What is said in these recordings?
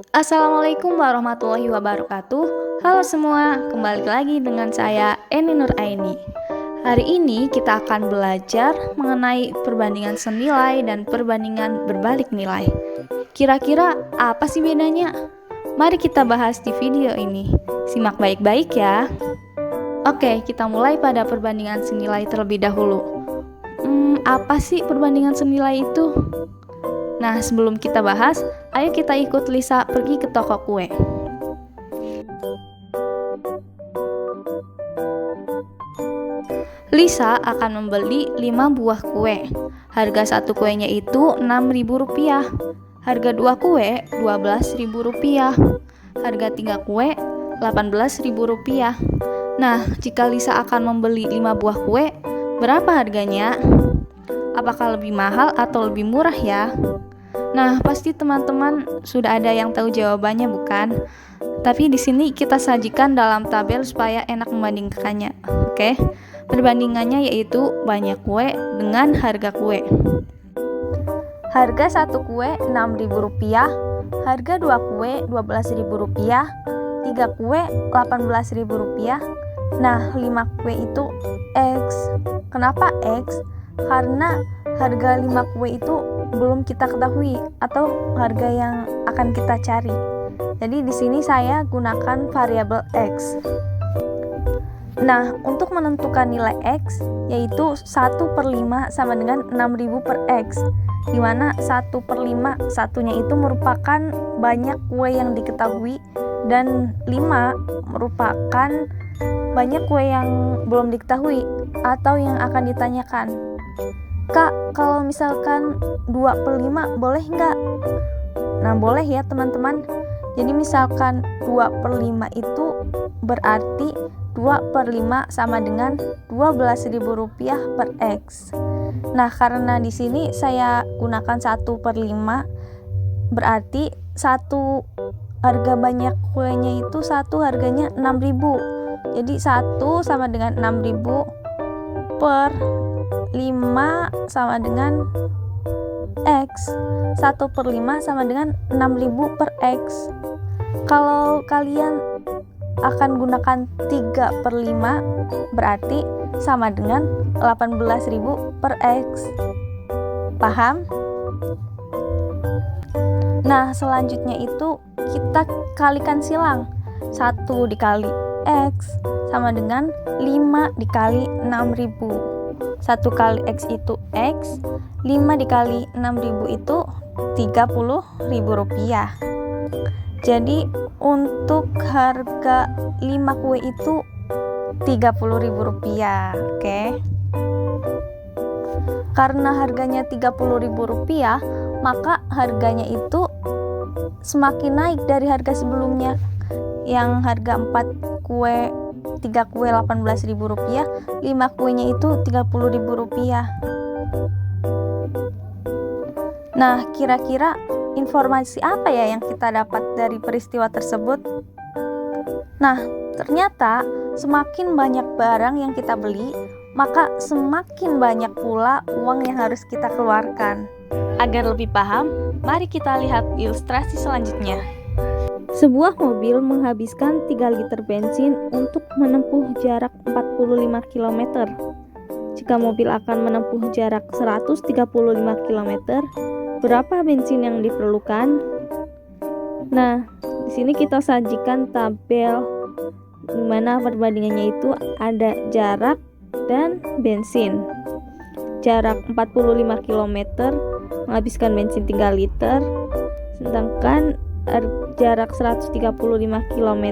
Assalamualaikum warahmatullahi wabarakatuh. Halo semua, kembali lagi dengan saya Eni Nur Aini. Hari ini kita akan belajar mengenai perbandingan senilai dan perbandingan berbalik nilai. Kira-kira apa sih bedanya? Mari kita bahas di video ini. Simak baik-baik ya. Oke, kita mulai pada perbandingan senilai terlebih dahulu. Apa sih perbandingan senilai itu? Nah, sebelum kita bahas, ayo kita ikut Lisa pergi ke toko kue. Lisa akan membeli 5 buah kue. Harga satu kuenya itu Rp6.000. Harga 2 kue Rp12.000. Harga 3 kue Rp18.000. Nah, jika Lisa akan membeli 5 buah kue, berapa harganya? Apakah lebih mahal atau lebih murah ya? Nah, pasti teman-teman sudah ada yang tahu jawabannya, bukan? Tapi di sini kita sajikan dalam tabel supaya enak membandingkannya. Oke. Perbandingannya yaitu banyak kue dengan harga kue. Harga satu kue Rp6.000, harga 2 kue Rp12.000, 3 kue Rp18.000. Nah, 5 kue itu X. Kenapa X? Karena harga 5 kue itu belum kita ketahui atau harga yang akan kita cari. Jadi di sini saya gunakan variabel X. Nah, untuk menentukan nilai X yaitu 1/5 sama dengan 6.000 per X, dimana 1/5 satunya itu merupakan banyak kue yang diketahui dan 5 merupakan banyak kue yang belum diketahui atau yang akan ditanyakan. Kak, kalau misalkan 2/5 boleh nggak? Nah, boleh ya teman-teman. Jadi misalkan 2/5 itu berarti 2/5 sama dengan Rp12.000 per X. Nah, karena di sini saya gunakan 1/5, berarti satu harga banyak kuenya itu satu harganya 6.000. Jadi 1 sama dengan 6.000 per 5 sama dengan X. 1/5 sama dengan 6.000 per X. Kalau kalian akan gunakan 3/5 berarti sama dengan 18.000 per X. Paham? Nah, selanjutnya itu kita kalikan silang. 1 dikali X sama dengan 5 dikali 6.000. 1 kali X itu X, 5 dikali 6.000 itu Rp30.000. Jadi untuk harga 5 kue itu Rp30.000. Oke. Karena harganya Rp30.000, maka harganya itu semakin naik dari harga sebelumnya. Yang harga 4 kue 3 kue Rp18.000, 5 kuenya itu Rp30.000. Nah, kira-kira informasi apa ya yang kita dapat dari peristiwa tersebut? Nah, ternyata semakin banyak barang yang kita beli, maka semakin banyak pula uang yang harus kita keluarkan. Agar lebih paham, mari kita lihat ilustrasi selanjutnya. Sebuah mobil menghabiskan 3 liter bensin untuk menempuh jarak 45 km. Jika mobil akan menempuh jarak 135 km, berapa bensin yang diperlukan? Nah, di sini kita sajikan tabel di mana perbandingannya itu ada jarak dan bensin. Jarak 45 km menghabiskan bensin 3 liter, sedangkan jarak 135 km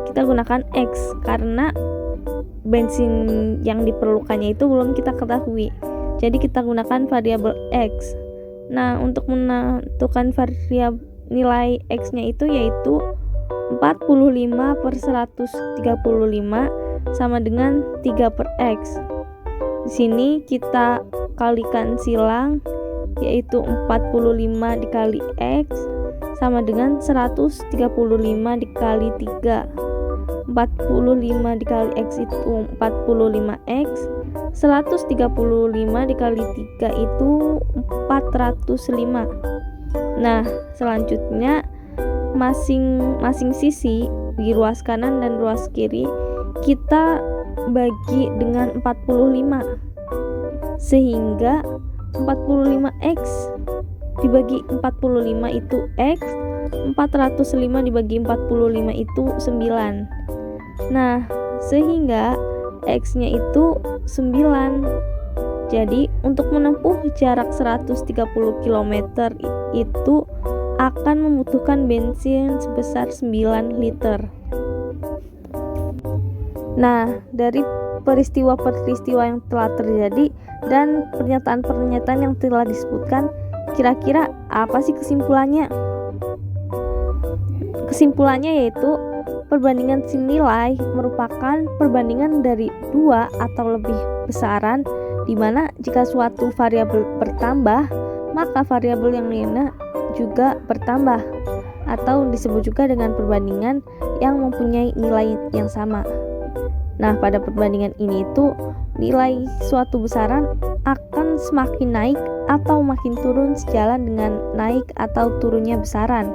kita gunakan X karena bensin yang diperlukannya itu belum kita ketahui. Jadi kita gunakan variabel X. Nah, untuk menentukan variabel nilai X-nya itu yaitu 45 per 135 sama dengan 3 per X. Di sini kita kalikan silang yaitu 45 dikali X sama dengan 135 dikali 3. 45 dikali X itu 45X, 135 dikali 3 itu 405. Nah, selanjutnya masing-masing sisi di ruas kanan dan ruas kiri kita bagi dengan 45, sehingga 45x dibagi 45 itu x, 405 dibagi 45 itu 9. Nah, sehingga x-nya itu 9. Jadi, untuk menempuh jarak 130 km itu akan membutuhkan bensin sebesar 9 liter. Nah, dari peristiwa-peristiwa yang telah terjadi dan pernyataan-pernyataan yang telah disebutkan, kira-kira apa sih kesimpulannya? Kesimpulannya yaitu perbandingan nilai merupakan perbandingan dari dua atau lebih besaran, di mana jika suatu variabel bertambah, maka variabel yang lainnya juga bertambah, atau disebut juga dengan perbandingan yang mempunyai nilai yang sama. Nah, pada perbandingan ini itu nilai suatu besaran akan semakin naik atau makin turun sejalan dengan naik atau turunnya besaran.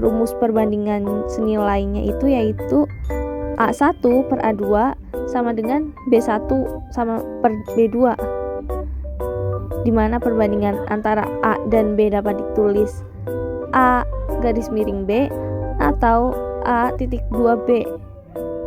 Rumus perbandingan senilainya itu yaitu A1 per A2 sama dengan B1 sama per B2, di mana perbandingan antara A dan B dapat ditulis A garis miring B atau A titik 2B,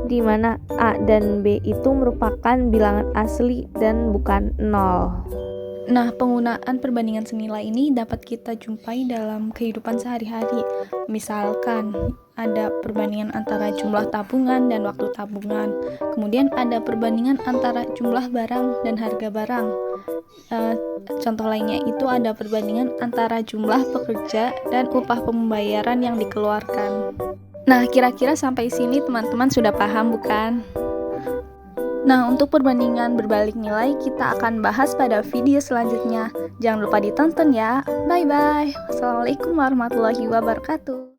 di mana A dan B itu merupakan bilangan asli dan bukan 0. Nah, penggunaan perbandingan senilai ini dapat kita jumpai dalam kehidupan sehari-hari. Misalkan ada perbandingan antara jumlah tabungan dan waktu tabungan. Kemudian ada perbandingan antara jumlah barang dan harga barang. Contoh lainnya itu ada perbandingan antara jumlah pekerja dan upah pembayaran yang dikeluarkan. Nah, kira-kira sampai sini teman-teman sudah paham bukan? Nah, untuk perbandingan berbalik nilai kita akan bahas pada video selanjutnya. Jangan lupa ditonton ya. Bye-bye. Wassalamualaikum warahmatullahi wabarakatuh.